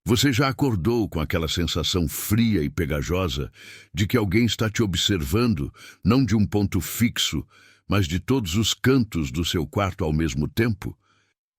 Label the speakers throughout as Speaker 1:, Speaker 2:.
Speaker 1: Você já acordou com aquela sensação fria e pegajosa de que alguém está te observando, não de um ponto fixo, mas de todos os cantos do seu quarto ao mesmo tempo?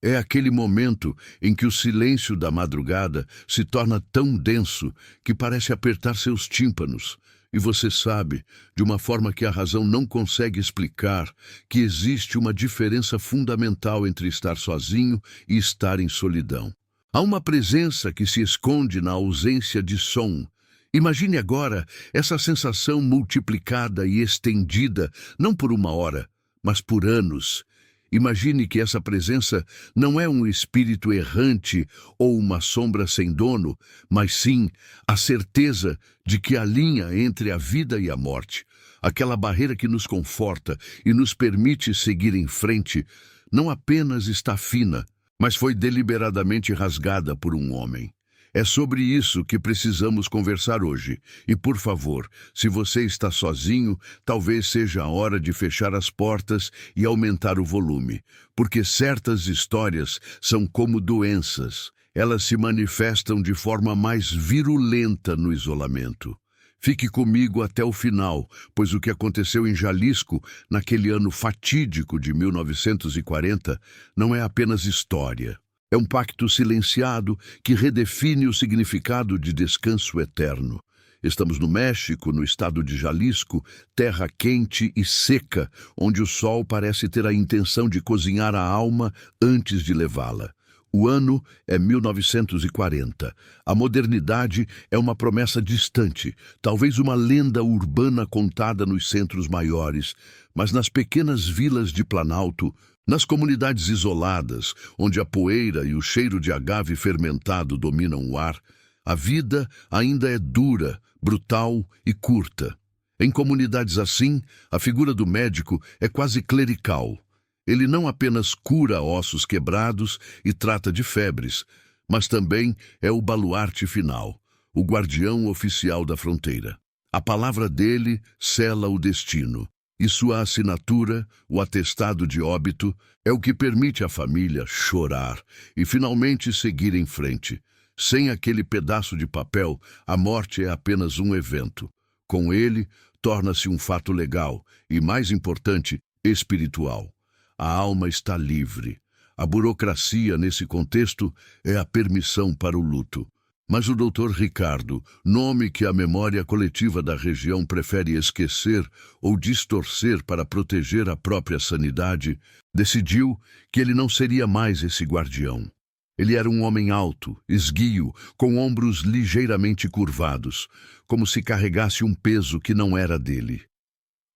Speaker 1: É aquele momento em que o silêncio da madrugada se torna tão denso que parece apertar seus tímpanos, e você sabe, de uma forma que a razão não consegue explicar, que existe uma diferença fundamental entre estar sozinho e estar em solidão. Há uma presença que se esconde na ausência de som. Imagine agora essa sensação multiplicada e estendida, não por uma hora, mas por anos. Imagine que essa presença não é um espírito errante ou uma sombra sem dono, mas sim a certeza de que a linha entre a vida e a morte, aquela barreira que nos conforta e nos permite seguir em frente, não apenas está fina, mas foi deliberadamente rasgada por um homem. É sobre isso que precisamos conversar hoje. E, por favor, se você está sozinho, talvez seja a hora de fechar as portas e aumentar o volume, porque certas histórias são como doenças. Elas se manifestam de forma mais virulenta no isolamento. Fique comigo até o final, pois o que aconteceu em Jalisco, naquele ano fatídico de 1940, não é apenas história. É um pacto silenciado que redefine o significado de descanso eterno. Estamos no México, no estado de Jalisco, terra quente e seca, onde o sol parece ter a intenção de cozinhar a alma antes de levá-la. O ano é 1940. A modernidade é uma promessa distante, talvez uma lenda urbana contada nos centros maiores, mas nas pequenas vilas de Planalto, nas comunidades isoladas, onde a poeira e o cheiro de agave fermentado dominam o ar, a vida ainda é dura, brutal e curta. Em comunidades assim, a figura do médico é quase clerical. Ele não apenas cura ossos quebrados e trata de febres, mas também é o baluarte final, o guardião oficial da fronteira. A palavra dele sela o destino, e sua assinatura, o atestado de óbito, é o que permite à família chorar e finalmente seguir em frente. Sem aquele pedaço de papel, a morte é apenas um evento. Com ele, torna-se um fato legal e, mais importante, espiritual. A alma está livre. A burocracia, nesse contexto, é a permissão para o luto. Mas o Dr. Ricardo, nome que a memória coletiva da região prefere esquecer ou distorcer para proteger a própria sanidade, decidiu que ele não seria mais esse guardião. Ele era um homem alto, esguio, com ombros ligeiramente curvados, como se carregasse um peso que não era dele.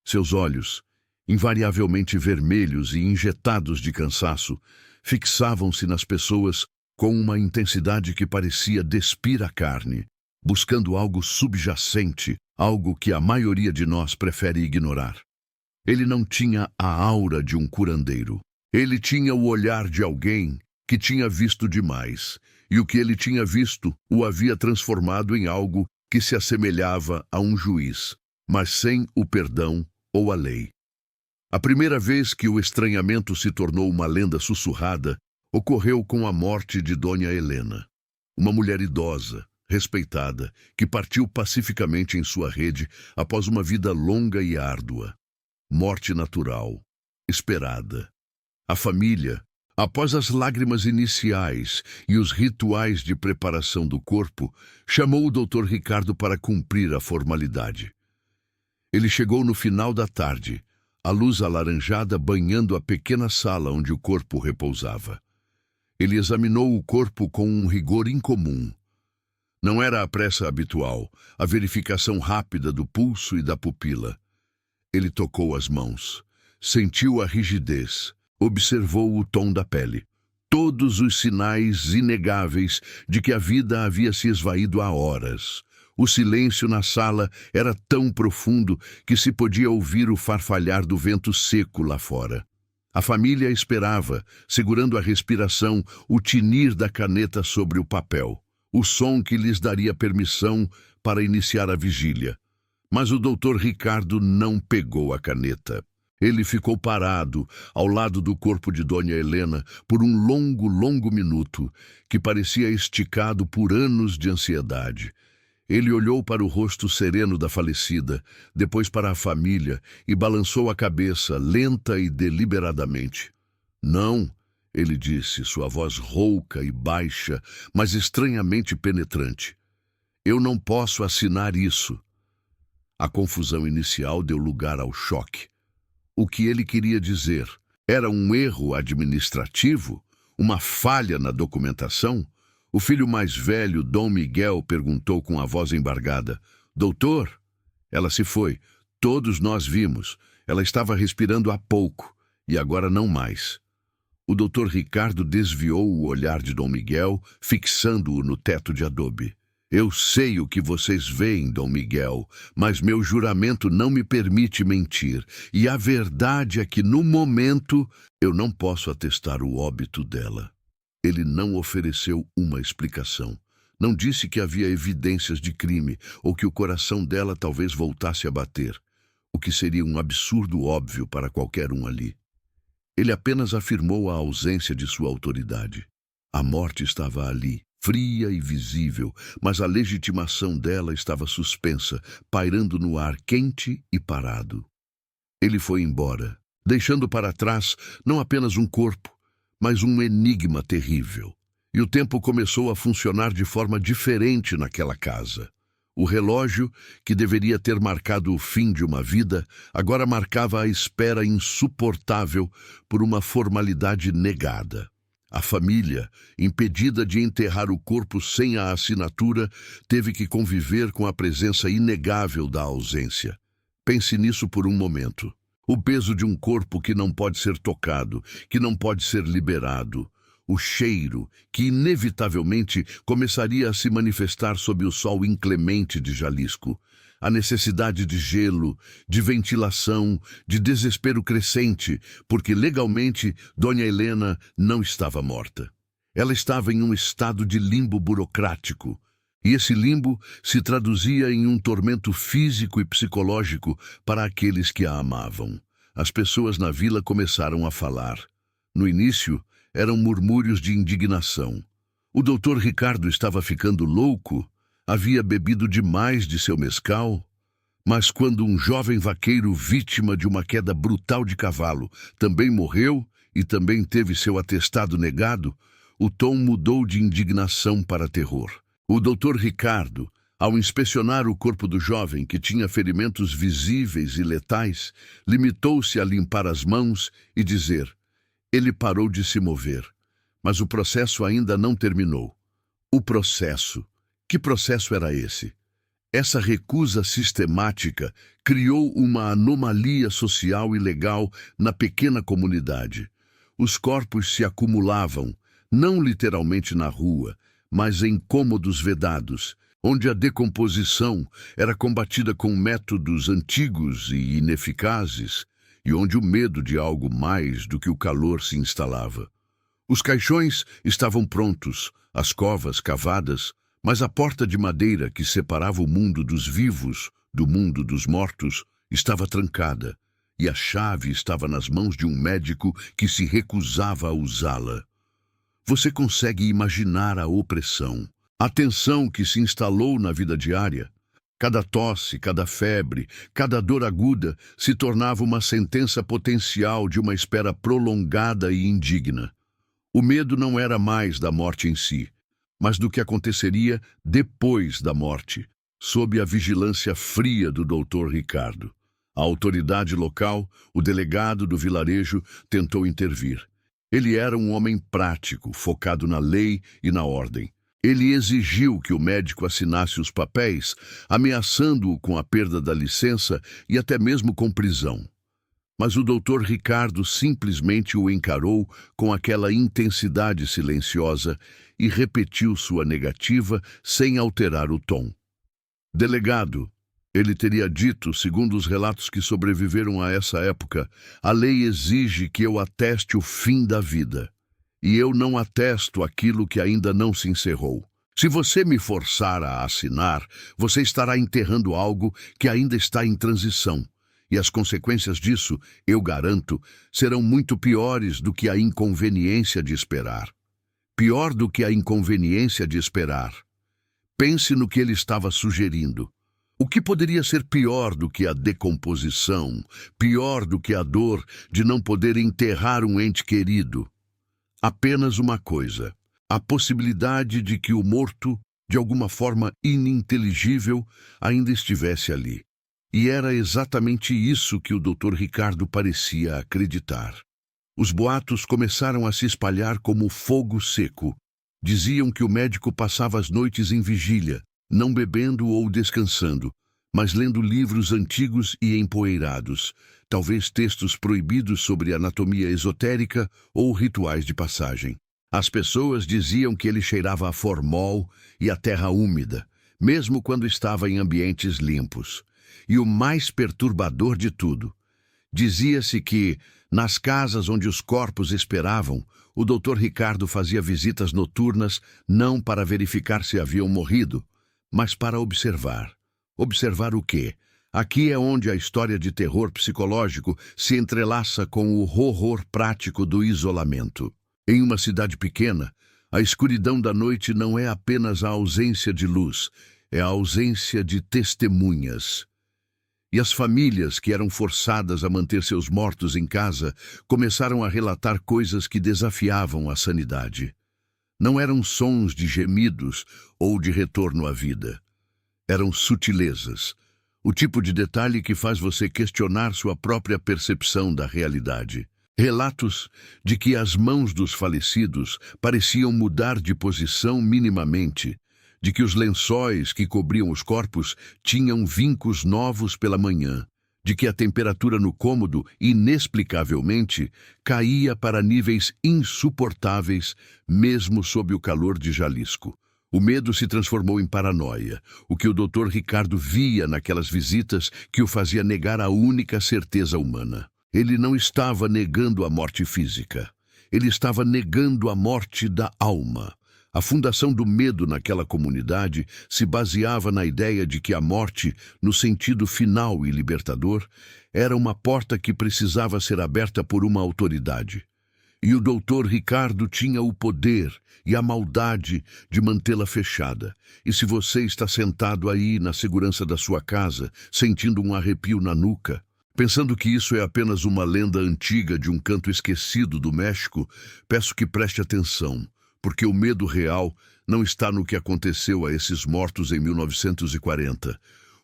Speaker 1: Seus olhos, invariavelmente vermelhos e injetados de cansaço, fixavam-se nas pessoas com uma intensidade que parecia despir a carne, buscando algo subjacente, algo que a maioria de nós prefere ignorar. Ele não tinha a aura de um curandeiro. Ele tinha o olhar de alguém que tinha visto demais, e o que ele tinha visto o havia transformado em algo que se assemelhava a um juiz, mas sem o perdão ou a lei. A primeira vez que o estranhamento se tornou uma lenda sussurrada ocorreu com a morte de Dona Helena, uma mulher idosa, respeitada, que partiu pacificamente em sua rede após uma vida longa e árdua. Morte natural, esperada. A família, após as lágrimas iniciais e os rituais de preparação do corpo, chamou o Dr. Ricardo para cumprir a formalidade. Ele chegou no final da tarde, a luz alaranjada banhando a pequena sala onde o corpo repousava. Ele examinou o corpo com um rigor incomum. Não era a pressa habitual, a verificação rápida do pulso e da pupila. Ele tocou as mãos, sentiu a rigidez, observou o tom da pele. Todos os sinais inegáveis de que a vida havia se esvaído há horas. O silêncio na sala era tão profundo que se podia ouvir o farfalhar do vento seco lá fora. A família esperava, segurando a respiração, o tinir da caneta sobre o papel, o som que lhes daria permissão para iniciar a vigília. Mas o Dr. Ricardo não pegou a caneta. Ele ficou parado ao lado do corpo de Dona Helena por um longo, longo minuto, que parecia esticado por anos de ansiedade. Ele olhou para o rosto sereno da falecida, depois para a família e balançou a cabeça, lenta e deliberadamente. Não, ele disse, sua voz rouca e baixa, mas estranhamente penetrante. Eu não posso assinar isso. A confusão inicial deu lugar ao choque. O que ele queria dizer? Era um erro administrativo? Uma falha na documentação? O filho mais velho, Dom Miguel, perguntou com a voz embargada. Doutor? Ela se foi. Todos nós vimos. Ela estava respirando há pouco, e agora não mais. O doutor Ricardo desviou o olhar de Dom Miguel, fixando-o no teto de adobe. Eu sei o que vocês veem, Dom Miguel, mas meu juramento não me permite mentir. E a verdade é que, no momento, eu não posso atestar o óbito dela. Ele não ofereceu uma explicação. Não disse que havia evidências de crime ou que o coração dela talvez voltasse a bater, o que seria um absurdo óbvio para qualquer um ali. Ele apenas afirmou a ausência de sua autoridade. A morte estava ali, fria e visível, mas a legitimação dela estava suspensa, pairando no ar quente e parado. Ele foi embora, deixando para trás não apenas um corpo, mas um enigma terrível. E o tempo começou a funcionar de forma diferente naquela casa. O relógio, que deveria ter marcado o fim de uma vida, agora marcava a espera insuportável por uma formalidade negada. A família, impedida de enterrar o corpo sem a assinatura, teve que conviver com a presença inegável da ausência. Pense nisso por um momento. O peso de um corpo que não pode ser tocado, que não pode ser liberado. O cheiro, que inevitavelmente começaria a se manifestar sob o sol inclemente de Jalisco. A necessidade de gelo, de ventilação, de desespero crescente, porque legalmente Dona Helena não estava morta. Ela estava em um estado de limbo burocrático, e esse limbo se traduzia em um tormento físico e psicológico para aqueles que a amavam. As pessoas na vila começaram a falar. No início, eram murmúrios de indignação. O doutor Ricardo estava ficando louco? Havia bebido demais de seu mescal? Mas quando um jovem vaqueiro vítima de uma queda brutal de cavalo também morreu e também teve seu atestado negado, o tom mudou de indignação para terror. O doutor Ricardo, ao inspecionar o corpo do jovem, que tinha ferimentos visíveis e letais, limitou-se a limpar as mãos e dizer: ele parou de se mover, mas o processo ainda não terminou. O processo. Que processo era esse? Essa recusa sistemática criou uma anomalia social e legal na pequena comunidade. Os corpos se acumulavam, não literalmente na rua, mas em cômodos vedados, onde a decomposição era combatida com métodos antigos e ineficazes, e onde o medo de algo mais do que o calor se instalava. Os caixões estavam prontos, as covas cavadas, mas a porta de madeira que separava o mundo dos vivos do mundo dos mortos estava trancada, e a chave estava nas mãos de um médico que se recusava a usá-la. Você consegue imaginar a opressão, a tensão que se instalou na vida diária? Cada tosse, cada febre, cada dor aguda se tornava uma sentença potencial de uma espera prolongada e indigna. O medo não era mais da morte em si, mas do que aconteceria depois da morte, sob a vigilância fria do doutor Ricardo. A autoridade local, o delegado do vilarejo, tentou intervir. Ele era um homem prático, focado na lei e na ordem. Ele exigiu que o médico assinasse os papéis, ameaçando-o com a perda da licença e até mesmo com prisão. Mas o doutor Ricardo simplesmente o encarou com aquela intensidade silenciosa e repetiu sua negativa sem alterar o tom. Delegado, ele teria dito, segundo os relatos que sobreviveram a essa época, a lei exige que eu ateste o fim da vida. E eu não atesto aquilo que ainda não se encerrou. Se você me forçar a assinar, você estará enterrando algo que ainda está em transição. E as consequências disso, eu garanto, serão muito piores do que a inconveniência de esperar. Pior do que a inconveniência de esperar. Pense no que ele estava sugerindo. O que poderia ser pior do que a decomposição, pior do que a dor de não poder enterrar um ente querido? Apenas uma coisa: a possibilidade de que o morto, de alguma forma ininteligível, ainda estivesse ali. E era exatamente isso que o Dr. Ricardo parecia acreditar. Os boatos começaram a se espalhar como fogo seco. Diziam que o médico passava as noites em vigília, não bebendo ou descansando, mas lendo livros antigos e empoeirados, talvez textos proibidos sobre anatomia esotérica ou rituais de passagem. As pessoas diziam que ele cheirava a formol e a terra úmida, mesmo quando estava em ambientes limpos. E o mais perturbador de tudo, dizia-se que, nas casas onde os corpos esperavam, o Dr. Ricardo fazia visitas noturnas não para verificar se haviam morrido, mas para observar. Observar o quê? Aqui é onde a história de terror psicológico se entrelaça com o horror prático do isolamento. Em uma cidade pequena, a escuridão da noite não é apenas a ausência de luz, é a ausência de testemunhas. E as famílias que eram forçadas a manter seus mortos em casa começaram a relatar coisas que desafiavam a sanidade. Não eram sons de gemidos ou de retorno à vida. Eram sutilezas, o tipo de detalhe que faz você questionar sua própria percepção da realidade. Relatos de que as mãos dos falecidos pareciam mudar de posição minimamente, de que os lençóis que cobriam os corpos tinham vincos novos pela manhã, de que a temperatura no cômodo, inexplicavelmente, caía para níveis insuportáveis, mesmo sob o calor de Jalisco. O medo se transformou em paranoia, o que o Dr. Ricardo via naquelas visitas que o fazia negar a única certeza humana. Ele não estava negando a morte física, ele estava negando a morte da alma. A fundação do medo naquela comunidade se baseava na ideia de que a morte, no sentido final e libertador, era uma porta que precisava ser aberta por uma autoridade. E o Dr. Ricardo tinha o poder e a maldade de mantê-la fechada. E se você está sentado aí na segurança da sua casa, sentindo um arrepio na nuca, pensando que isso é apenas uma lenda antiga de um canto esquecido do México, peço que preste atenção. Porque o medo real não está no que aconteceu a esses mortos em 1940.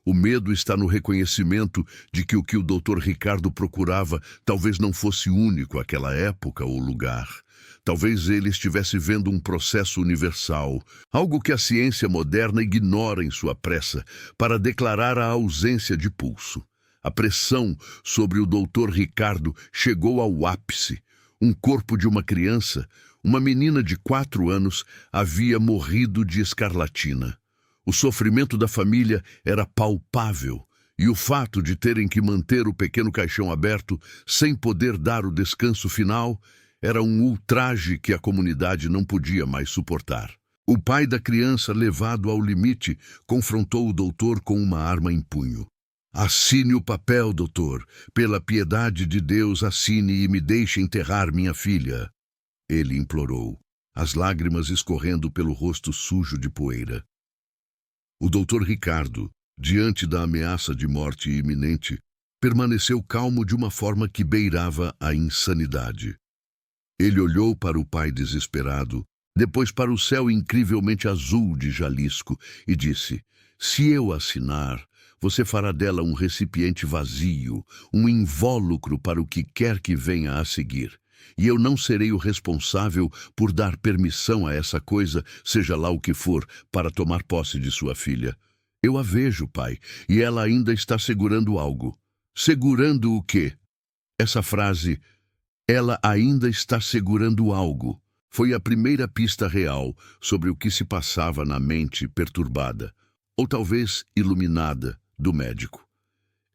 Speaker 1: O medo está no reconhecimento de que o Dr. Ricardo procurava talvez não fosse único àquela época ou lugar. Talvez ele estivesse vendo um processo universal, algo que a ciência moderna ignora em sua pressa para declarar a ausência de pulso. A pressão sobre o Dr. Ricardo chegou ao ápice. Um corpo de uma criança, uma menina de 4 anos, havia morrido de escarlatina. O sofrimento da família era palpável, e o fato de terem que manter o pequeno caixão aberto sem poder dar o descanso final era um ultraje que a comunidade não podia mais suportar. O pai da criança, levado ao limite, confrontou o doutor com uma arma em punho. Assine o papel, doutor. Pela piedade de Deus, assine e me deixe enterrar minha filha. Ele implorou, as lágrimas escorrendo pelo rosto sujo de poeira. O Dr. Ricardo, diante da ameaça de morte iminente, permaneceu calmo de uma forma que beirava a insanidade. Ele olhou para o pai desesperado, depois para o céu incrivelmente azul de Jalisco e disse: "Se eu assinar, você fará dela um recipiente vazio, um invólucro para o que quer que venha a seguir. E eu não serei o responsável por dar permissão a essa coisa, seja lá o que for, para tomar posse de sua filha. Eu a vejo, pai, e ela ainda está segurando algo." Segurando o quê? Essa frase, "ela ainda está segurando algo", foi a primeira pista real sobre o que se passava na mente perturbada, ou talvez iluminada, do médico.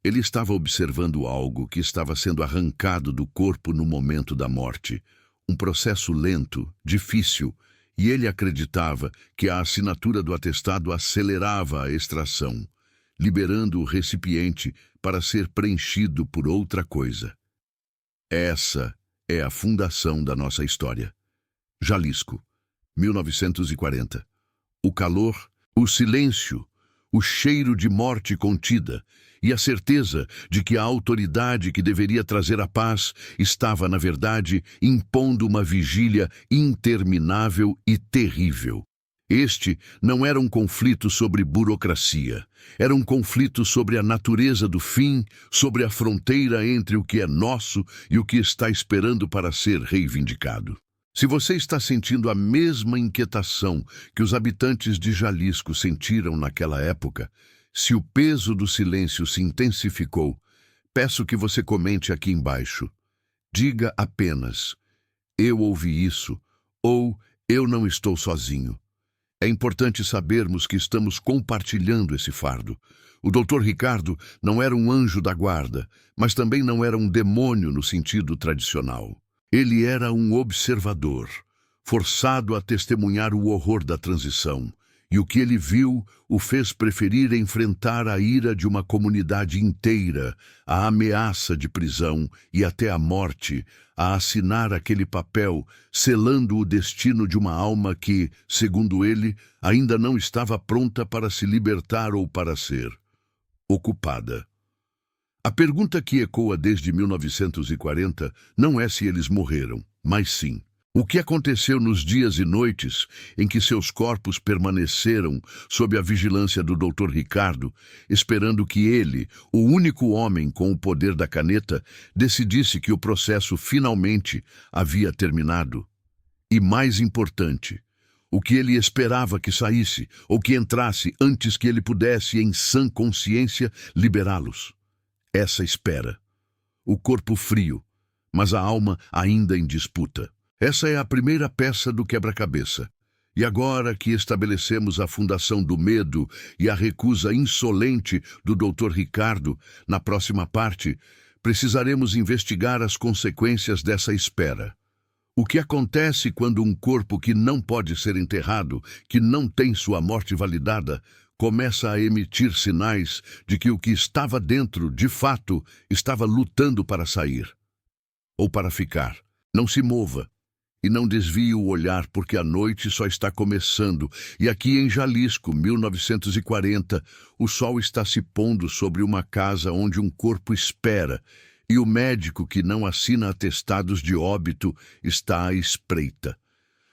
Speaker 1: Ele estava observando algo que estava sendo arrancado do corpo no momento da morte. Um processo lento, difícil, e ele acreditava que a assinatura do atestado acelerava a extração. liberando o recipiente para ser preenchido por outra coisa. Essa é a fundação da nossa história. Jalisco, 1940. O calor, o silêncio, o cheiro de morte contida e a certeza de que a autoridade que deveria trazer a paz estava, na verdade, impondo uma vigília interminável e terrível. Este não era um conflito sobre burocracia. Era um conflito sobre a natureza do fim, sobre a fronteira entre o que é nosso e o que está esperando para ser reivindicado. Se você está sentindo a mesma inquietação que os habitantes de Jalisco sentiram naquela época, se o peso do silêncio se intensificou, peço que você comente aqui embaixo. Diga apenas: eu ouvi isso, ou eu não estou sozinho. É importante sabermos que estamos compartilhando esse fardo. O Dr. Ricardo não era um anjo da guarda, mas também não era um demônio no sentido tradicional. Ele era um observador, forçado a testemunhar o horror da transição, e o que ele viu o fez preferir enfrentar a ira de uma comunidade inteira, a ameaça de prisão e até a morte, a assinar aquele papel, selando o destino de uma alma que, segundo ele, ainda não estava pronta para se libertar ou para ser ocupada. A pergunta que ecoa desde 1940 não é se eles morreram, mas sim: o que aconteceu nos dias e noites em que seus corpos permaneceram sob a vigilância do Dr. Ricardo, esperando que ele, o único homem com o poder da caneta, decidisse que o processo finalmente havia terminado? E mais importante, o que ele esperava que saísse ou que entrasse antes que ele pudesse, em sã consciência, liberá-los? Essa espera. O corpo frio, mas a alma ainda em disputa. Essa é a primeira peça do quebra-cabeça. E agora que estabelecemos a fundação do medo e a recusa insolente do Dr. Ricardo, na próxima parte, precisaremos investigar as consequências dessa espera. O que acontece quando um corpo que não pode ser enterrado, que não tem sua morte validada, começa a emitir sinais de que o que estava dentro, de fato, estava lutando para sair ou para ficar? Não se mova e não desvie o olhar, porque a noite só está começando. E aqui em Jalisco, 1940, o sol está se pondo sobre uma casa onde um corpo espera, e o médico que não assina atestados de óbito está à espreita.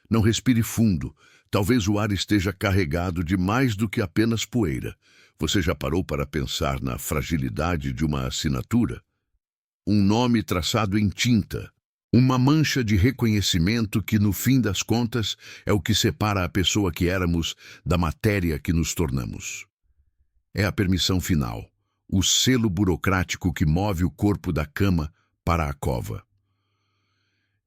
Speaker 1: Não respire fundo. Talvez o ar esteja carregado de mais do que apenas poeira. Você já parou para pensar na fragilidade de uma assinatura? Um nome traçado em tinta. Uma mancha de reconhecimento que, no fim das contas, é o que separa a pessoa que éramos da matéria que nos tornamos. É a permissão final, o selo burocrático que move o corpo da cama para a cova.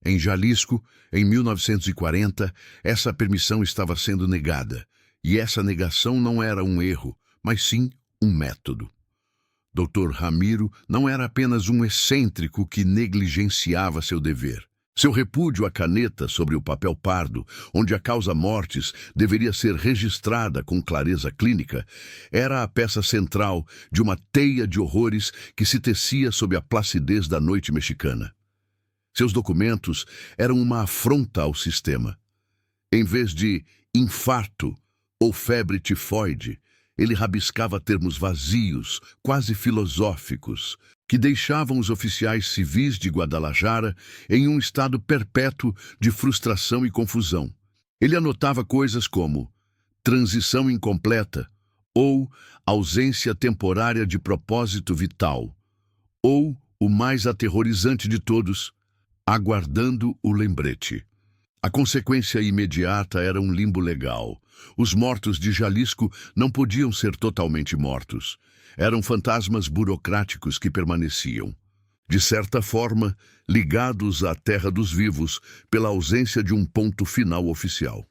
Speaker 1: Em Jalisco, em 1940, essa permissão estava sendo negada, e essa negação não era um erro, mas sim um método. Dr. Ramiro não era apenas um excêntrico que negligenciava seu dever. Seu repúdio à caneta sobre o papel pardo, onde a causa-mortes deveria ser registrada com clareza clínica, era a peça central de uma teia de horrores que se tecia sob a placidez da noite mexicana. Seus documentos eram uma afronta ao sistema. Em vez de infarto ou febre tifoide, ele rabiscava termos vazios, quase filosóficos, que deixavam os oficiais civis de Guadalajara em um estado perpétuo de frustração e confusão. Ele anotava coisas como transição incompleta, ou ausência temporária de propósito vital, ou, o mais aterrorizante de todos, aguardando o lembrete. A consequência imediata era um limbo legal. Os mortos de Jalisco não podiam ser totalmente mortos. Eram fantasmas burocráticos que permaneciam, de certa forma, ligados à terra dos vivos pela ausência de um ponto final oficial.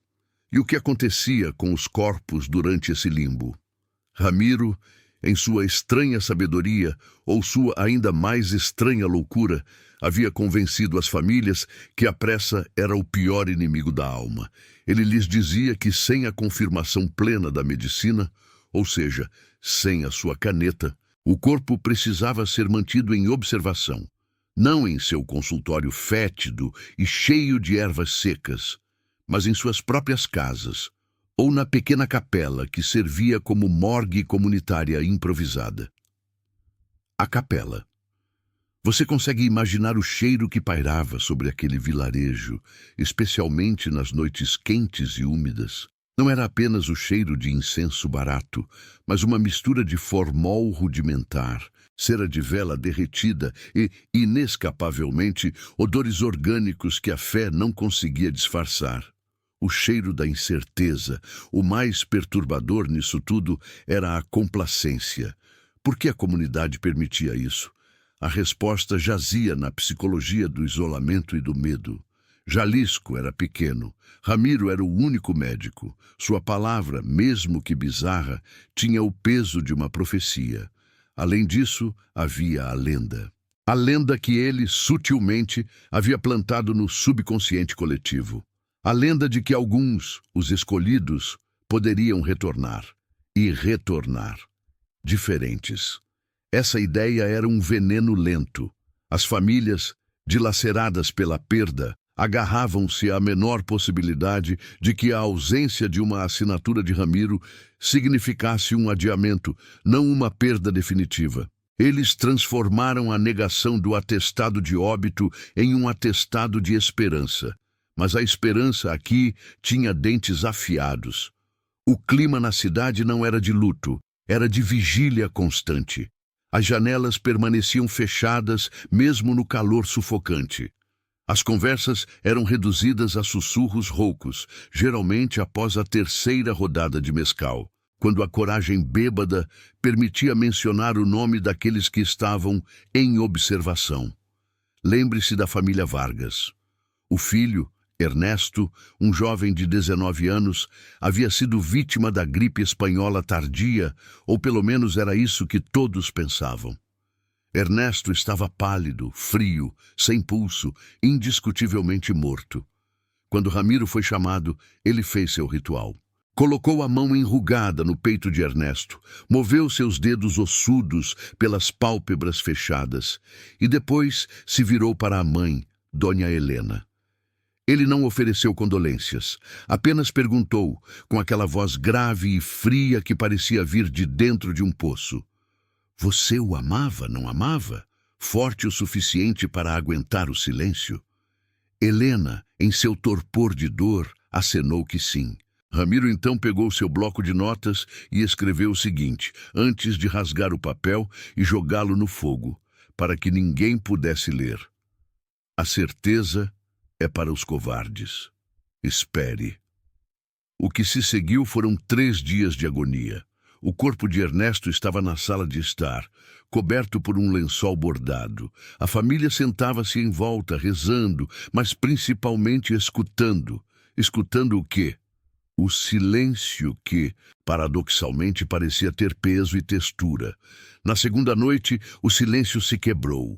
Speaker 1: E o que acontecia com os corpos durante esse limbo? Ramiro, em sua estranha sabedoria, ou sua ainda mais estranha loucura, havia convencido as famílias que a pressa era o pior inimigo da alma. Ele lhes dizia que, sem a confirmação plena da medicina, ou seja, sem a sua caneta, o corpo precisava ser mantido em observação, não em seu consultório fétido e cheio de ervas secas, mas em suas próprias casas, ou na pequena capela que servia como morgue comunitária improvisada. A capela. Você consegue imaginar o cheiro que pairava sobre aquele vilarejo, especialmente nas noites quentes e úmidas. Não era apenas o cheiro de incenso barato, mas uma mistura de formol rudimentar, cera de vela derretida e, inescapavelmente, odores orgânicos que a fé não conseguia disfarçar. O cheiro da incerteza, o mais perturbador nisso tudo, era a complacência. Por que a comunidade permitia isso? A resposta jazia na psicologia do isolamento e do medo. Jalisco era pequeno. Ramiro era o único médico. Sua palavra, mesmo que bizarra, tinha o peso de uma profecia. Além disso, havia a lenda. A lenda que ele, sutilmente, havia plantado no subconsciente coletivo. A lenda de que alguns, os escolhidos, poderiam retornar. E retornar. Diferentes. Essa ideia era um veneno lento. As famílias, dilaceradas pela perda, agarravam-se à menor possibilidade de que a ausência de uma assinatura de Ramiro significasse um adiamento, não uma perda definitiva. Eles transformaram a negação do atestado de óbito em um atestado de esperança. Mas a esperança aqui tinha dentes afiados. O clima na cidade não era de luto, era de vigília constante. As janelas permaneciam fechadas mesmo no calor sufocante. As conversas eram reduzidas a sussurros roucos, geralmente após a terceira rodada de mescal, quando a coragem bêbada permitia mencionar o nome daqueles que estavam em observação. Lembre-se da família Vargas. O filho, Ernesto, um jovem de 19 anos, havia sido vítima da gripe espanhola tardia, ou pelo menos era isso que todos pensavam. Ernesto estava pálido, frio, sem pulso, indiscutivelmente morto. Quando Ramiro foi chamado, ele fez seu ritual. Colocou a mão enrugada no peito de Ernesto, moveu seus dedos ossudos pelas pálpebras fechadas e depois se virou para a mãe, Dona Helena. Ele não ofereceu condolências, apenas perguntou, com aquela voz grave e fria que parecia vir de dentro de um poço: "Você o amava, não amava? Forte o suficiente para aguentar o silêncio?" Helena, em seu torpor de dor, acenou que sim. Ramiro então pegou seu bloco de notas e escreveu o seguinte, antes de rasgar o papel e jogá-lo no fogo, para que ninguém pudesse ler: "A certeza é para os covardes. Espere." O que se seguiu foram 3 dias de agonia. O corpo de Ernesto estava na sala de estar, coberto por um lençol bordado. A família sentava-se em volta, rezando, mas principalmente escutando. Escutando o quê? O silêncio que, paradoxalmente, parecia ter peso e textura. Na segunda noite, o silêncio se quebrou.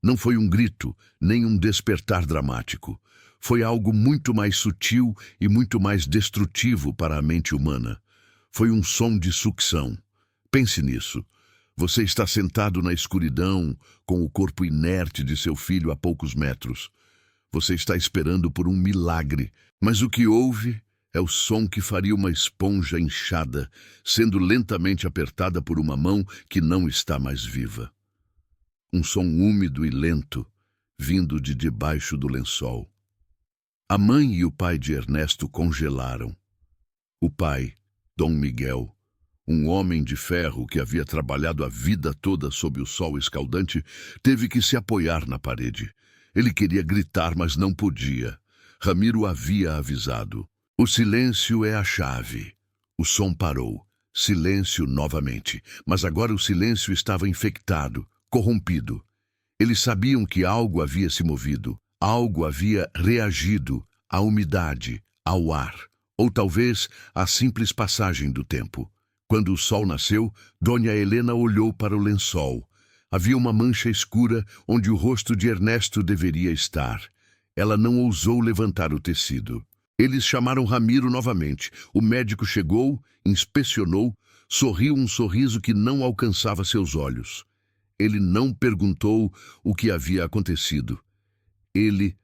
Speaker 1: Não foi um grito, nem um despertar dramático. Foi algo muito mais sutil e muito mais destrutivo para a mente humana. Foi um som de sucção. Pense nisso. Você está sentado na escuridão, com o corpo inerte de seu filho a poucos metros. Você está esperando por um milagre, mas o que ouve é o som que faria uma esponja inchada, sendo lentamente apertada por uma mão que não está mais viva. Um som úmido e lento, vindo de debaixo do lençol. A mãe e o pai de Ernesto congelaram. O pai, Dom Miguel, um homem de ferro que havia trabalhado a vida toda sob o sol escaldante, teve que se apoiar na parede. Ele queria gritar, mas não podia. Ramiro havia avisado. O silêncio é a chave. O som parou. Silêncio novamente. Mas agora o silêncio estava infectado, corrompido. Eles sabiam que algo havia se movido. Algo havia reagido à umidade, ao ar, ou talvez à simples passagem do tempo. Quando o sol nasceu, Dona Helena olhou para o lençol. Havia uma mancha escura onde o rosto de Ernesto deveria estar. Ela não ousou levantar o tecido. Eles chamaram Ramiro novamente. O médico chegou, inspecionou, sorriu um sorriso que não alcançava seus olhos. Ele não perguntou o que havia acontecido. Ele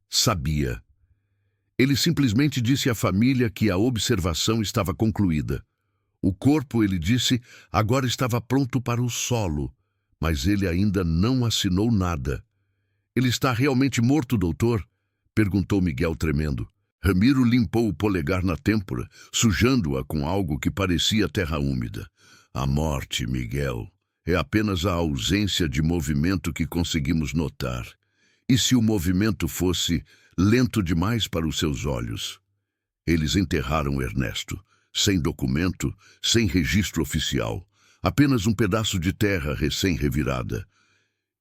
Speaker 1: sabia. Ele simplesmente disse à família que a observação estava concluída. O corpo, ele disse, agora estava pronto para o solo, mas ele ainda não assinou nada. Ele está realmente morto, doutor? Perguntou Miguel tremendo. Ramiro limpou o polegar na têmpora, sujando-a com algo que parecia terra úmida. A morte, Miguel, é apenas a ausência de movimento que conseguimos notar. E se o movimento fosse lento demais para os seus olhos? Eles enterraram Ernesto, sem documento, sem registro oficial, apenas um pedaço de terra recém-revirada.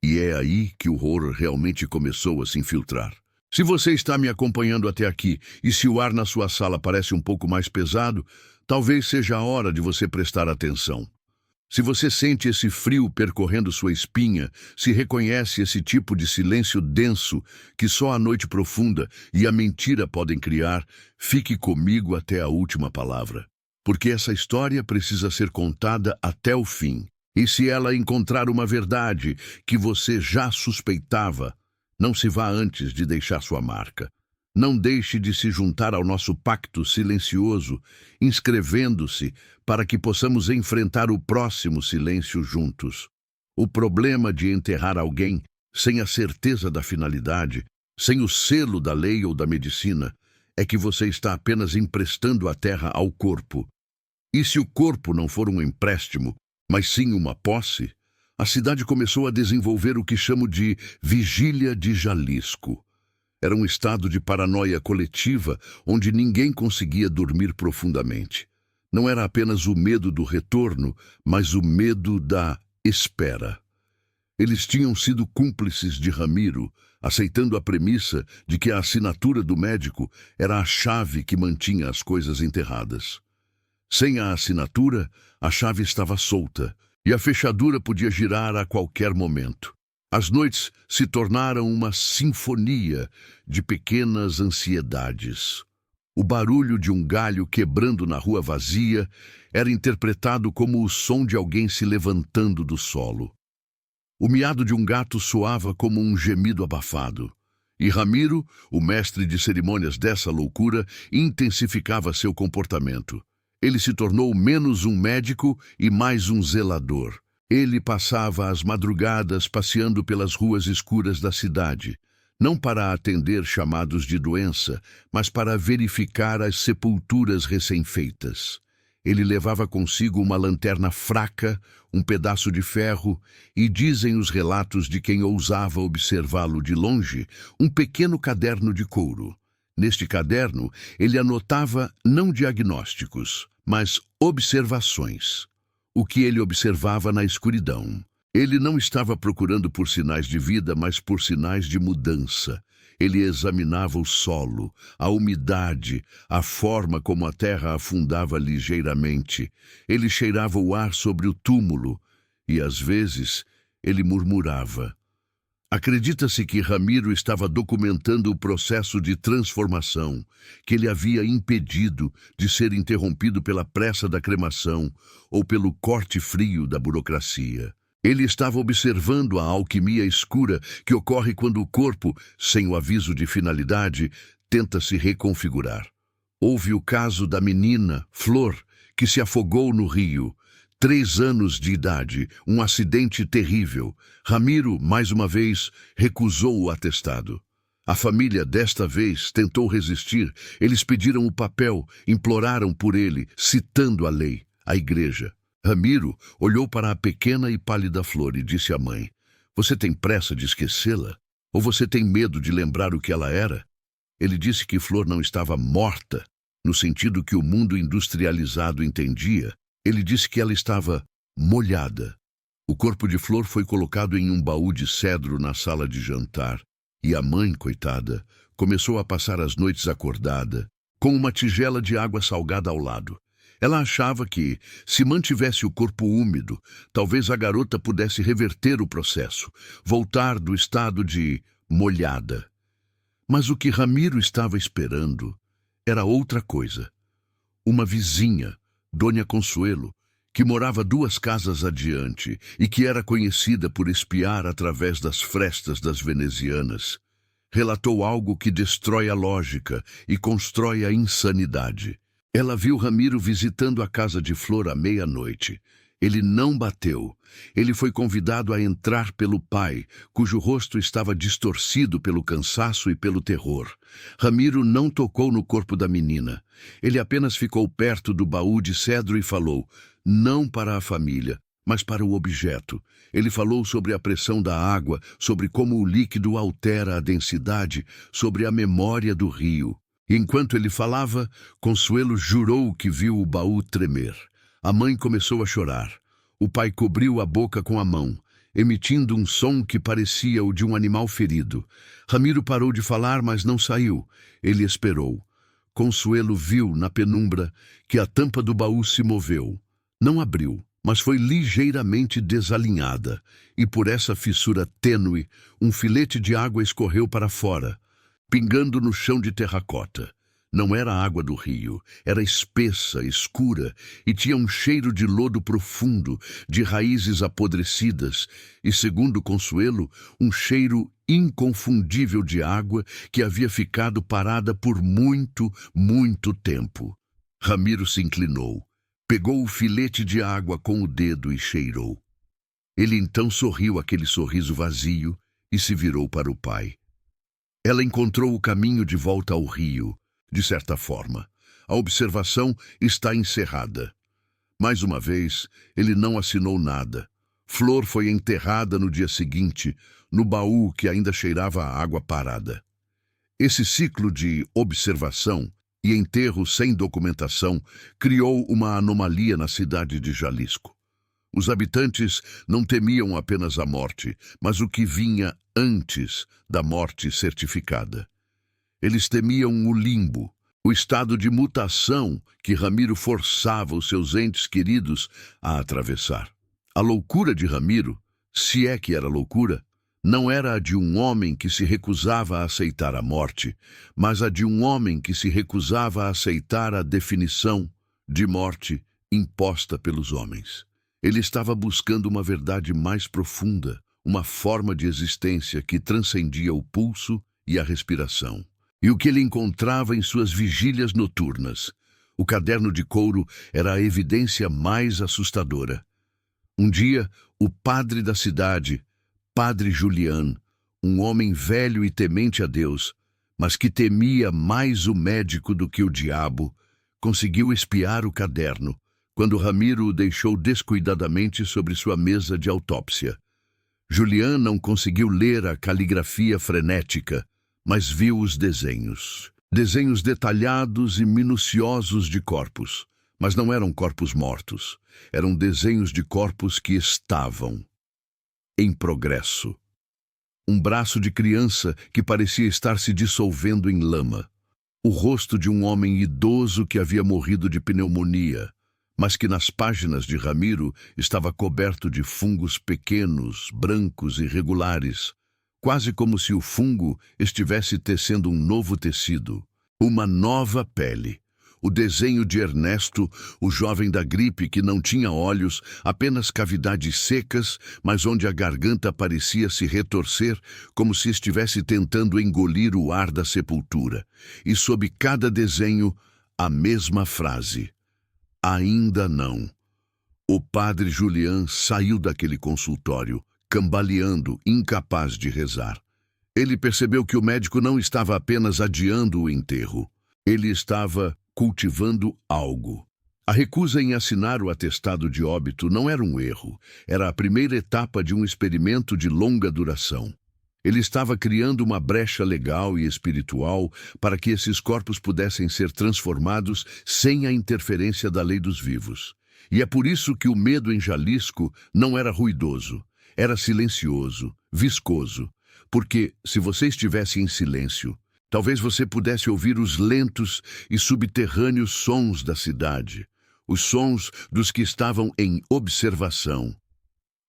Speaker 1: E é aí que o horror realmente começou a se infiltrar. Se você está me acompanhando até aqui, e se o ar na sua sala parece um pouco mais pesado, talvez seja a hora de você prestar atenção. Se você sente esse frio percorrendo sua espinha, se reconhece esse tipo de silêncio denso que só a noite profunda e a mentira podem criar, fique comigo até a última palavra. Porque essa história precisa ser contada até o fim. E se ela encontrar uma verdade que você já suspeitava, não se vá antes de deixar sua marca. Não deixe de se juntar ao nosso pacto silencioso, inscrevendo-se para que possamos enfrentar o próximo silêncio juntos. O problema de enterrar alguém sem a certeza da finalidade, sem o selo da lei ou da medicina, é que você está apenas emprestando a terra ao corpo. E se o corpo não for um empréstimo, mas sim uma posse, a cidade começou a desenvolver o que chamo de Vigília de Jalisco. Era um estado de paranoia coletiva onde ninguém conseguia dormir profundamente. Não era apenas o medo do retorno, mas o medo da espera. Eles tinham sido cúmplices de Ramiro, aceitando a premissa de que a assinatura do médico era a chave que mantinha as coisas enterradas. Sem a assinatura, a chave estava solta, e a fechadura podia girar a qualquer momento. As noites se tornaram uma sinfonia de pequenas ansiedades. O barulho de um galho quebrando na rua vazia era interpretado como o som de alguém se levantando do solo. O miado de um gato soava como um gemido abafado. E Ramiro, o mestre de cerimônias dessa loucura, intensificava seu comportamento. Ele se tornou menos um médico e mais um zelador. Ele passava as madrugadas passeando pelas ruas escuras da cidade, não para atender chamados de doença, mas para verificar as sepulturas recém-feitas. Ele levava consigo uma lanterna fraca, um pedaço de ferro e, dizem os relatos de quem ousava observá-lo de longe, um pequeno caderno de couro. Neste caderno, ele anotava não diagnósticos, mas observações. O que ele observava na escuridão. Ele não estava procurando por sinais de vida, mas por sinais de mudança. Ele examinava o solo, a umidade, a forma como a terra afundava ligeiramente. Ele cheirava o ar sobre o túmulo e, às vezes, ele murmurava. Acredita-se que Ramiro estava documentando o processo de transformação, que ele havia impedido de ser interrompido pela pressa da cremação ou pelo corte frio da burocracia. Ele estava observando a alquimia escura que ocorre quando o corpo, sem o aviso de finalidade, tenta se reconfigurar. Houve o caso da menina, Flor, que se afogou no rio. 3 anos de idade, um acidente terrível. Ramiro, mais uma vez, recusou o atestado. A família, desta vez, tentou resistir. Eles pediram o papel, imploraram por ele, citando a lei, a igreja. Ramiro olhou para a pequena e pálida Flor e disse à mãe, "Você tem pressa de esquecê-la? Ou você tem medo de lembrar o que ela era?" Ele disse que Flor não estava morta, no sentido que o mundo industrializado entendia. Ele disse que ela estava molhada. O corpo de Flor foi colocado em um baú de cedro na sala de jantar, e a mãe, coitada, começou a passar as noites acordada, com uma tigela de água salgada ao lado. Ela achava que, se mantivesse o corpo úmido, talvez a garota pudesse reverter o processo, voltar do estado de molhada. Mas o que Ramiro estava esperando era outra coisa. Uma vizinha, Dona Consuelo, que morava 2 casas adiante e que era conhecida por espiar através das frestas das venezianas, relatou algo que destrói a lógica e constrói a insanidade. Ela viu Ramiro visitando a casa de Flor à meia-noite. Ele não bateu. Ele foi convidado a entrar pelo pai, cujo rosto estava distorcido pelo cansaço e pelo terror. Ramiro não tocou no corpo da menina. Ele apenas ficou perto do baú de cedro e falou, não para a família, mas para o objeto. Ele falou sobre a pressão da água, sobre como o líquido altera a densidade, sobre a memória do rio. Enquanto ele falava, Consuelo jurou que viu o baú tremer. A mãe começou a chorar. O pai cobriu a boca com a mão, emitindo um som que parecia o de um animal ferido. Ramiro parou de falar, mas não saiu. Ele esperou. Consuelo viu, na penumbra, que a tampa do baú se moveu. Não abriu, mas foi ligeiramente desalinhada, e por essa fissura tênue, um filete de água escorreu para fora, pingando no chão de terracota. Não era a água do rio, era espessa, escura, e tinha um cheiro de lodo profundo, de raízes apodrecidas, e, segundo Consuelo, um cheiro inconfundível de água que havia ficado parada por muito, muito tempo. Ramiro se inclinou, pegou o filete de água com o dedo e cheirou. Ele então sorriu aquele sorriso vazio e se virou para o pai. Ela encontrou o caminho de volta ao rio. De certa forma, a observação está encerrada. Mais uma vez, ele não assinou nada. Flor foi enterrada no dia seguinte, no baú que ainda cheirava a água parada. Esse ciclo de observação e enterro sem documentação criou uma anomalia na cidade de Jalisco. Os habitantes não temiam apenas a morte, mas o que vinha antes da morte certificada. Eles temiam o limbo, o estado de mutação que Ramiro forçava os seus entes queridos a atravessar. A loucura de Ramiro, se é que era loucura, não era a de um homem que se recusava a aceitar a morte, mas a de um homem que se recusava a aceitar a definição de morte imposta pelos homens. Ele estava buscando uma verdade mais profunda, uma forma de existência que transcendia o pulso e a respiração. E o que ele encontrava em suas vigílias noturnas. O caderno de couro era a evidência mais assustadora. Um dia, o padre da cidade, Padre Julian, um homem velho e temente a Deus, mas que temia mais o médico do que o diabo, conseguiu espiar o caderno, quando Ramiro o deixou descuidadamente sobre sua mesa de autópsia. Julian não conseguiu ler a caligrafia frenética, mas viu os desenhos. Desenhos detalhados e minuciosos de corpos. Mas não eram corpos mortos. Eram desenhos de corpos que estavam em progresso. Um braço de criança que parecia estar se dissolvendo em lama. O rosto de um homem idoso que havia morrido de pneumonia, mas que nas páginas de Ramiro estava coberto de fungos pequenos, brancos e regulares, quase como se o fungo estivesse tecendo um novo tecido, uma nova pele. O desenho de Ernesto, o jovem da gripe que não tinha olhos, apenas cavidades secas, mas onde a garganta parecia se retorcer, como se estivesse tentando engolir o ar da sepultura. E sob cada desenho, a mesma frase: ainda não. O padre Julian saiu daquele consultório, cambaleando, incapaz de rezar. Ele percebeu que o médico não estava apenas adiando o enterro. Ele estava cultivando algo. A recusa em assinar o atestado de óbito não era um erro, era a primeira etapa de um experimento de longa duração. Ele estava criando uma brecha legal e espiritual para que esses corpos pudessem ser transformados sem a interferência da lei dos vivos. E é por isso que o medo em Jalisco não era ruidoso, era silencioso, viscoso, porque se você estivesse em silêncio, talvez você pudesse ouvir os lentos e subterrâneos sons da cidade, os sons dos que estavam em observação.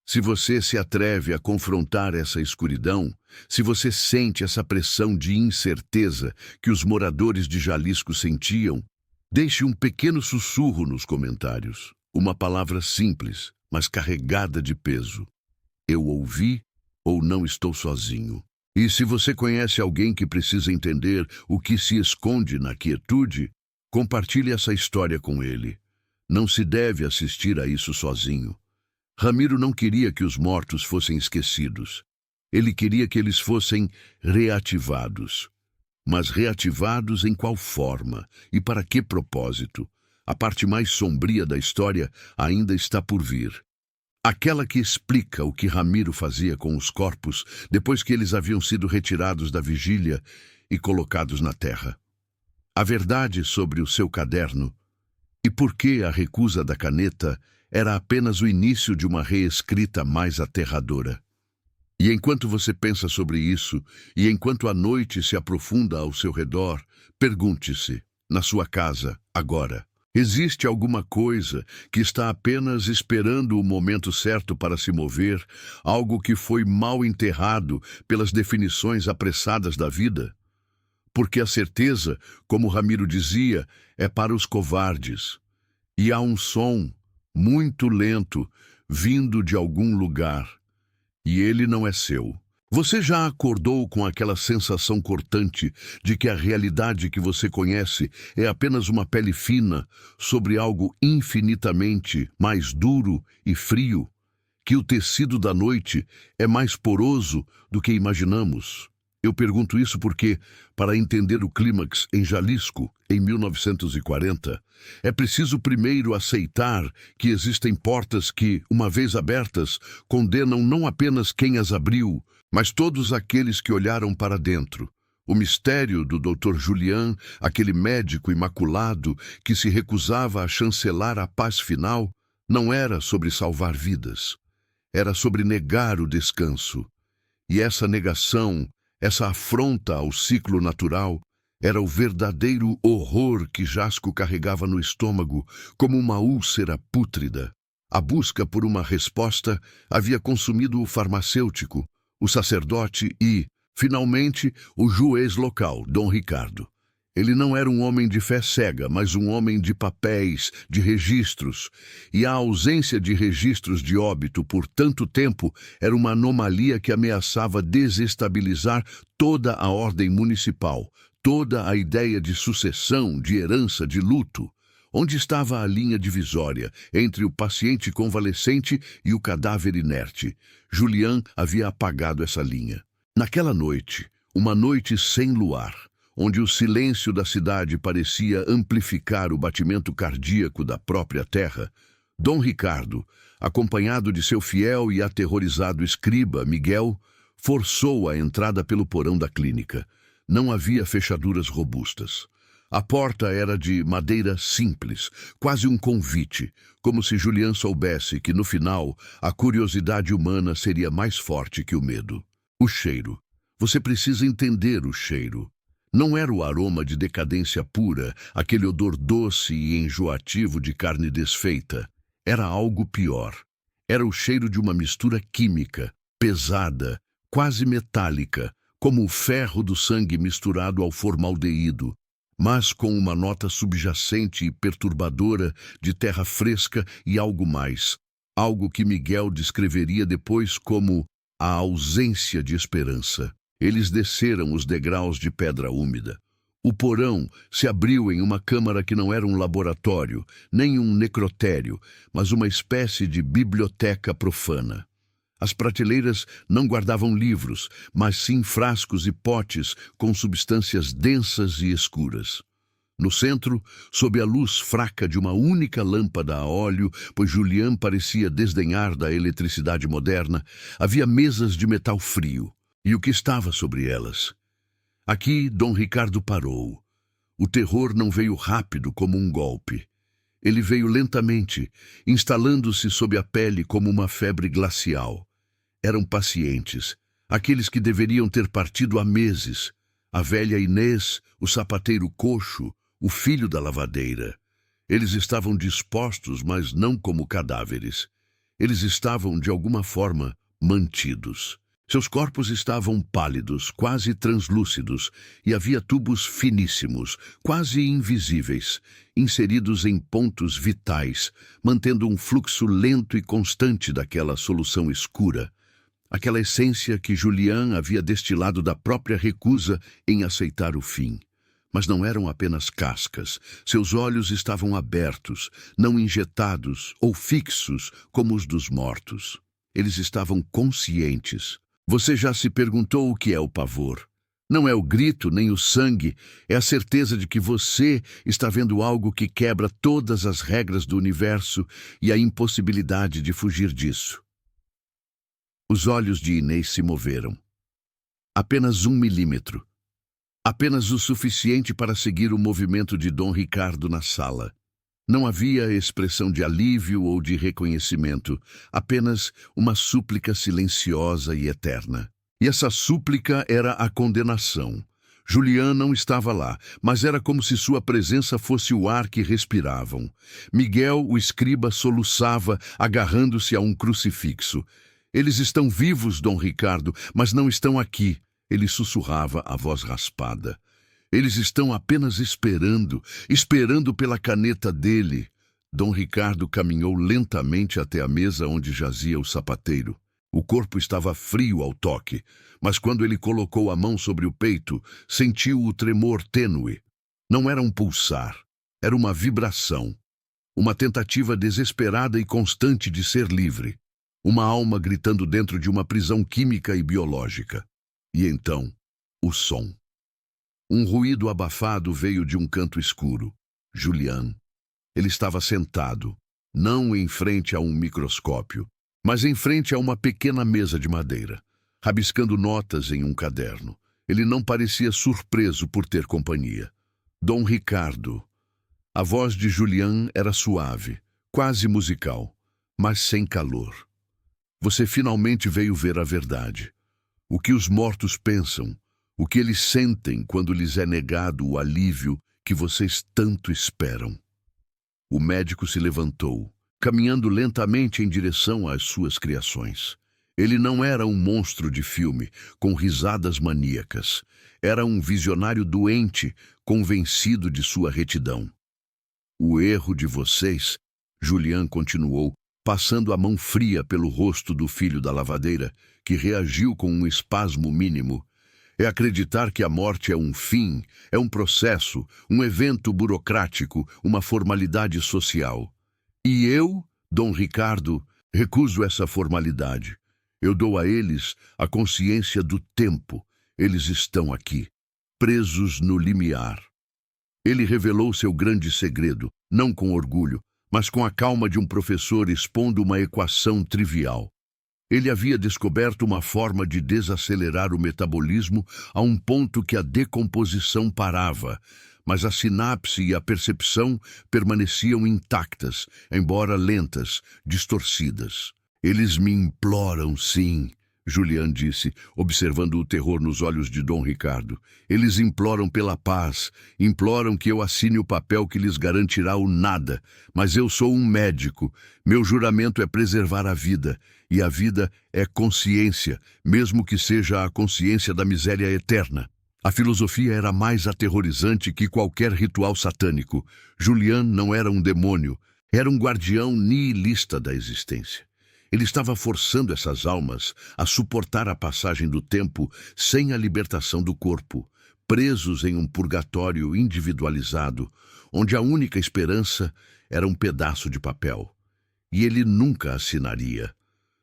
Speaker 1: Se você se atreve a confrontar essa escuridão, se você sente essa pressão de incerteza que os moradores de Jalisco sentiam, deixe um pequeno sussurro nos comentários. Uma palavra simples, mas carregada de peso. Eu ouvi ou não estou sozinho. E se você conhece alguém que precisa entender o que se esconde na quietude, compartilhe essa história com ele. Não se deve assistir a isso sozinho. Ramiro não queria que os mortos fossem esquecidos. Ele queria que eles fossem reativados. Mas reativados em qual forma e para que propósito? A parte mais sombria da história ainda está por vir. Aquela que explica o que Ramiro fazia com os corpos depois que eles haviam sido retirados da vigília e colocados na terra. A verdade sobre o seu caderno e por que a recusa da caneta era apenas o início de uma reescrita mais aterradora. E enquanto você pensa sobre isso, e enquanto a noite se aprofunda ao seu redor, pergunte-se, na sua casa, agora, existe alguma coisa que está apenas esperando o momento certo para se mover, algo que foi mal enterrado pelas definições apressadas da vida? Porque a certeza, como Ramiro dizia, é para os covardes. E há um som, muito lento, vindo de algum lugar. E ele não é seu. Você já acordou com aquela sensação cortante de que a realidade que você conhece é apenas uma pele fina sobre algo infinitamente mais duro e frio? Que o tecido da noite é mais poroso do que imaginamos? Eu pergunto isso porque, para entender o clímax em Jalisco, em 1940, é preciso primeiro aceitar que existem portas que, uma vez abertas, condenam não apenas quem as abriu, mas todos aqueles que olharam para dentro. O mistério do Dr. Julian, aquele médico imaculado que se recusava a chancelar a paz final, não era sobre salvar vidas. Era sobre negar o descanso. E essa negação, essa afronta ao ciclo natural, era o verdadeiro horror que Jasco carregava no estômago, como uma úlcera pútrida. A busca por uma resposta havia consumido o farmacêutico, o sacerdote e, finalmente, o juiz local, Dom Ricardo. Ele não era um homem de fé cega, mas um homem de papéis, de registros. E a ausência de registros de óbito por tanto tempo era uma anomalia que ameaçava desestabilizar toda a ordem municipal, toda a ideia de sucessão, de herança, de luto. Onde estava a linha divisória entre o paciente convalescente e o cadáver inerte? Julian havia apagado essa linha. Naquela noite, uma noite sem luar, onde o silêncio da cidade parecia amplificar o batimento cardíaco da própria terra, Dom Ricardo, acompanhado de seu fiel e aterrorizado escriba, Miguel, forçou a entrada pelo porão da clínica. Não havia fechaduras robustas. A porta era de madeira simples, quase um convite, como se Julian soubesse que, no final, a curiosidade humana seria mais forte que o medo. O cheiro. Você precisa entender o cheiro. Não era o aroma de decadência pura, aquele odor doce e enjoativo de carne desfeita. Era algo pior. Era o cheiro de uma mistura química, pesada, quase metálica, como o ferro do sangue misturado ao formaldeído, mas com uma nota subjacente e perturbadora de terra fresca e algo mais. Algo que Miguel descreveria depois como a ausência de esperança. Eles desceram os degraus de pedra úmida. O porão se abriu em uma câmara que não era um laboratório, nem um necrotério, mas uma espécie de biblioteca profana. As prateleiras não guardavam livros, mas sim frascos e potes com substâncias densas e escuras. No centro, sob a luz fraca de uma única lâmpada a óleo, pois Julian parecia desdenhar da eletricidade moderna, havia mesas de metal frio. E o que estava sobre elas? Aqui, Dom Ricardo parou. O terror não veio rápido como um golpe. Ele veio lentamente, instalando-se sob a pele como uma febre glacial. Eram pacientes, aqueles que deveriam ter partido há meses. A velha Inês, o sapateiro coxo, o filho da lavadeira. Eles estavam dispostos, mas não como cadáveres. Eles estavam, de alguma forma, mantidos. Seus corpos estavam pálidos, quase translúcidos, e havia tubos finíssimos, quase invisíveis, inseridos em pontos vitais, mantendo um fluxo lento e constante daquela solução escura, aquela essência que Julian havia destilado da própria recusa em aceitar o fim. Mas não eram apenas cascas. Seus olhos estavam abertos, não injetados ou fixos como os dos mortos. Eles estavam conscientes. Você já se perguntou o que é o pavor? Não é o grito nem o sangue, é a certeza de que você está vendo algo que quebra todas as regras do universo e a impossibilidade de fugir disso. Os olhos de Inês se moveram. Apenas 1 milímetro. Apenas o suficiente para seguir o movimento de Dom Ricardo na sala. Não havia expressão de alívio ou de reconhecimento, apenas uma súplica silenciosa e eterna. E essa súplica era a condenação. Julian não estava lá, mas era como se sua presença fosse o ar que respiravam. Miguel, o escriba, soluçava, agarrando-se a um crucifixo. Eles estão vivos, Dom Ricardo, mas não estão aqui. Ele sussurrava, a voz raspada. Eles estão apenas esperando pela caneta dele. Dom Ricardo caminhou lentamente até a mesa onde jazia o sapateiro. O corpo estava frio ao toque, mas quando ele colocou a mão sobre o peito, sentiu o tremor tênue. Não era um pulsar, era uma vibração. Uma tentativa desesperada e constante de ser livre. Uma alma gritando dentro de uma prisão química e biológica. E então, o som. Um ruído abafado veio de um canto escuro. Julian. Ele estava sentado, não em frente a um microscópio, mas em frente a uma pequena mesa de madeira, rabiscando notas em um caderno. Ele não parecia surpreso por ter companhia. Dom Ricardo. A voz de Julian era suave, quase musical, mas sem calor. Você finalmente veio ver a verdade. O que os mortos pensam, o que eles sentem quando lhes é negado o alívio que vocês tanto esperam. O médico se levantou, caminhando lentamente em direção às suas criações. Ele não era um monstro de filme, com risadas maníacas. Era um visionário doente, convencido de sua retidão. O erro de vocês, Julian continuou, passando a mão fria pelo rosto do filho da lavadeira, que reagiu com um espasmo mínimo, é acreditar que a morte é um fim, é um processo, um evento burocrático, uma formalidade social. E eu, Dom Ricardo, recuso essa formalidade. Eu dou a eles a consciência do tempo. Eles estão aqui, presos no limiar. Ele revelou seu grande segredo, não com orgulho, mas com a calma de um professor expondo uma equação trivial. Ele havia descoberto uma forma de desacelerar o metabolismo a um ponto que a decomposição parava, mas a sinapse e a percepção permaneciam intactas, embora lentas, distorcidas. Eles me imploram, sim, Julian disse, observando o terror nos olhos de Dom Ricardo. Eles imploram pela paz, imploram que eu assine o papel que lhes garantirá o nada, mas eu sou um médico. Meu juramento é preservar a vida, e a vida é consciência, mesmo que seja a consciência da miséria eterna. A filosofia era mais aterrorizante que qualquer ritual satânico. Julian não era um demônio, era um guardião nihilista da existência. Ele estava forçando essas almas a suportar a passagem do tempo sem a libertação do corpo, presos em um purgatório individualizado, onde a única esperança era um pedaço de papel. E ele nunca assinaria.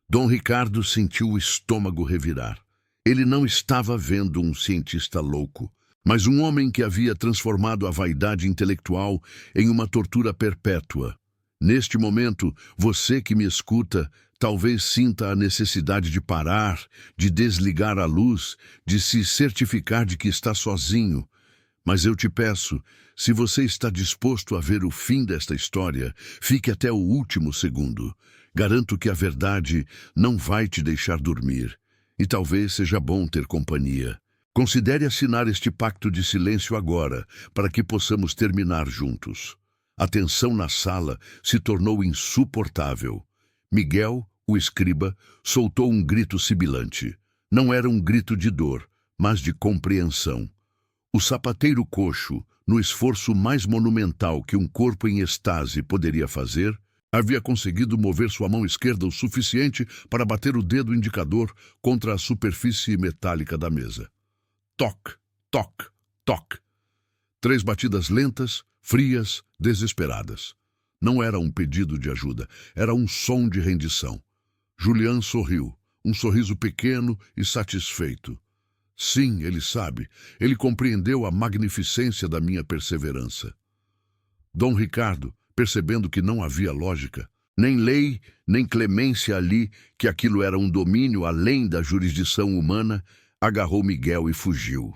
Speaker 1: Dom Ricardo sentiu o estômago revirar. Ele não estava vendo um cientista louco, mas um homem que havia transformado a vaidade intelectual em uma tortura perpétua. Neste momento, você que me escuta, talvez sinta a necessidade de parar, de desligar a luz, de se certificar de que está sozinho. Mas eu te peço, se você está disposto a ver o fim desta história, fique até o último segundo. Garanto que a verdade não vai te deixar dormir. E talvez seja bom ter companhia. Considere assinar este pacto de silêncio agora, para que possamos terminar juntos. A tensão na sala se tornou insuportável. Miguel, o escriba, soltou um grito sibilante. Não era um grito de dor, mas de compreensão. O sapateiro coxo, no esforço mais monumental que um corpo em estase poderia fazer, havia conseguido mover sua mão esquerda o suficiente para bater o dedo indicador contra a superfície metálica da mesa. Toque, toque, toque. 3 batidas lentas, frias, desesperadas. Não era um pedido de ajuda, era um som de rendição. Julian sorriu, um sorriso pequeno e satisfeito. Sim, ele sabe, ele compreendeu a magnificência da minha perseverança. Dom Ricardo, percebendo que não havia lógica, nem lei, nem clemência ali, que aquilo era um domínio além da jurisdição humana, agarrou Miguel e fugiu.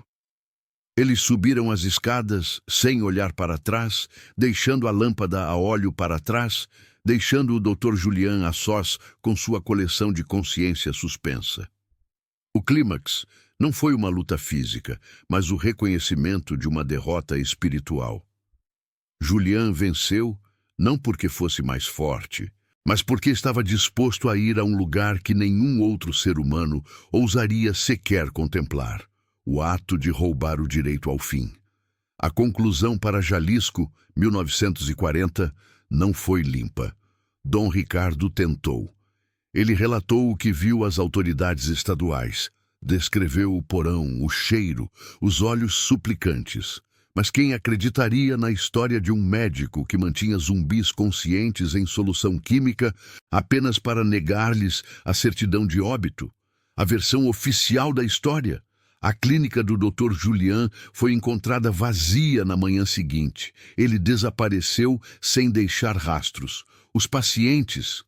Speaker 1: Eles subiram as escadas, sem olhar para trás, deixando a lâmpada a óleo para trás, deixando o Dr. Julian a sós com sua coleção de consciência suspensa. O clímax não foi uma luta física, mas o reconhecimento de uma derrota espiritual. Julian venceu, não porque fosse mais forte, mas porque estava disposto a ir a um lugar que nenhum outro ser humano ousaria sequer contemplar. O ato de roubar o direito ao fim. A conclusão para Jalisco, 1940, não foi limpa. Dom Ricardo tentou. Ele relatou o que viu às autoridades estaduais. Descreveu o porão, o cheiro, os olhos suplicantes. Mas quem acreditaria na história de um médico que mantinha zumbis conscientes em solução química apenas para negar-lhes a certidão de óbito? A versão oficial da história? A clínica do Dr. Julian foi encontrada vazia na manhã seguinte. Ele desapareceu sem deixar rastros. Os pacientes...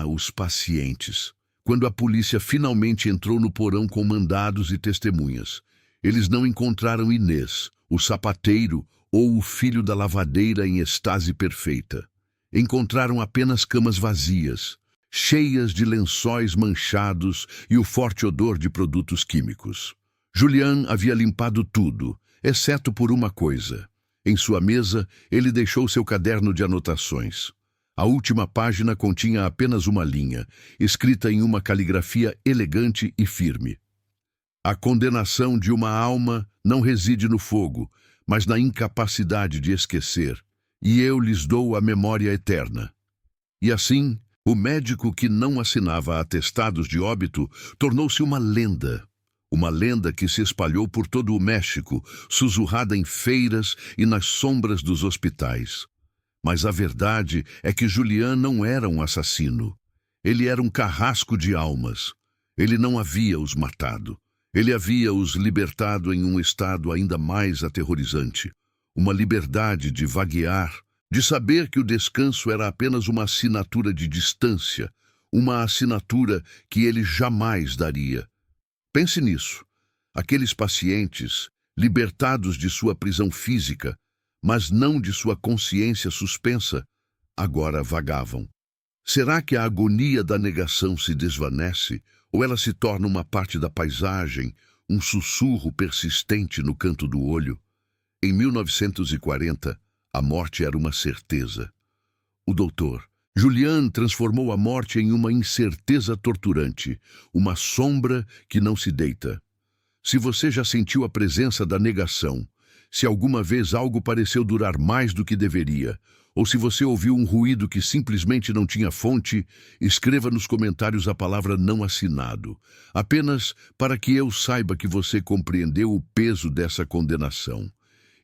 Speaker 1: os pacientes. Quando a polícia finalmente entrou no porão com mandados e testemunhas, eles não encontraram Inês, o sapateiro ou o filho da lavadeira em estase perfeita. Encontraram apenas camas vazias, cheias de lençóis manchados e o forte odor de produtos químicos. Julian havia limpado tudo, exceto por uma coisa. Em sua mesa, ele deixou seu caderno de anotações. A última página continha apenas uma linha, escrita em uma caligrafia elegante e firme. A condenação de uma alma não reside no fogo, mas na incapacidade de esquecer, e eu lhes dou a memória eterna. E assim, o médico que não assinava atestados de óbito tornou-se uma lenda que se espalhou por todo o México, sussurrada em feiras e nas sombras dos hospitais. Mas a verdade é que Julian não era um assassino. Ele era um carrasco de almas. Ele não havia os matado. Ele havia os libertado em um estado ainda mais aterrorizante. Uma liberdade de vaguear, de saber que o descanso era apenas uma assinatura de distância, uma assinatura que ele jamais daria. Pense nisso. Aqueles pacientes, libertados de sua prisão física, mas não de sua consciência suspensa, agora vagavam. Será que a agonia da negação se desvanece, ou ela se torna uma parte da paisagem, um sussurro persistente no canto do olho? Em 1940, a morte era uma certeza. O doutor Julian transformou a morte em uma incerteza torturante, uma sombra que não se deita. Se você já sentiu a presença da negação, se alguma vez algo pareceu durar mais do que deveria, ou se você ouviu um ruído que simplesmente não tinha fonte, escreva nos comentários a palavra não assinado, apenas para que eu saiba que você compreendeu o peso dessa condenação.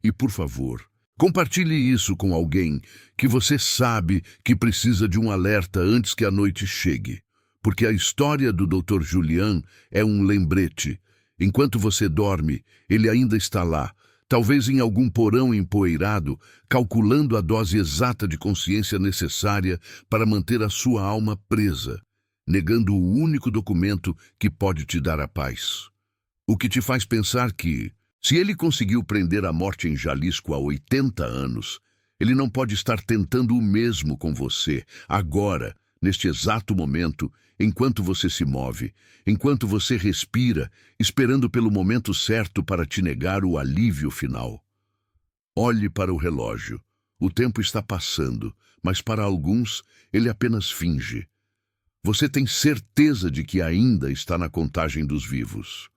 Speaker 1: E, por favor, compartilhe isso com alguém que você sabe que precisa de um alerta antes que a noite chegue, porque a história do Dr. Julian é um lembrete. Enquanto você dorme, ele ainda está lá, talvez em algum porão empoeirado, calculando a dose exata de consciência necessária para manter a sua alma presa, negando o único documento que pode te dar a paz. O que te faz pensar que, se ele conseguiu prender a morte em Jalisco há 80 anos, ele não pode estar tentando o mesmo com você, agora, neste exato momento, enquanto você se move, enquanto você respira, esperando pelo momento certo para te negar o alívio final. Olhe para o relógio. O tempo está passando, mas para alguns, ele apenas finge. Você tem certeza de que ainda está na contagem dos vivos.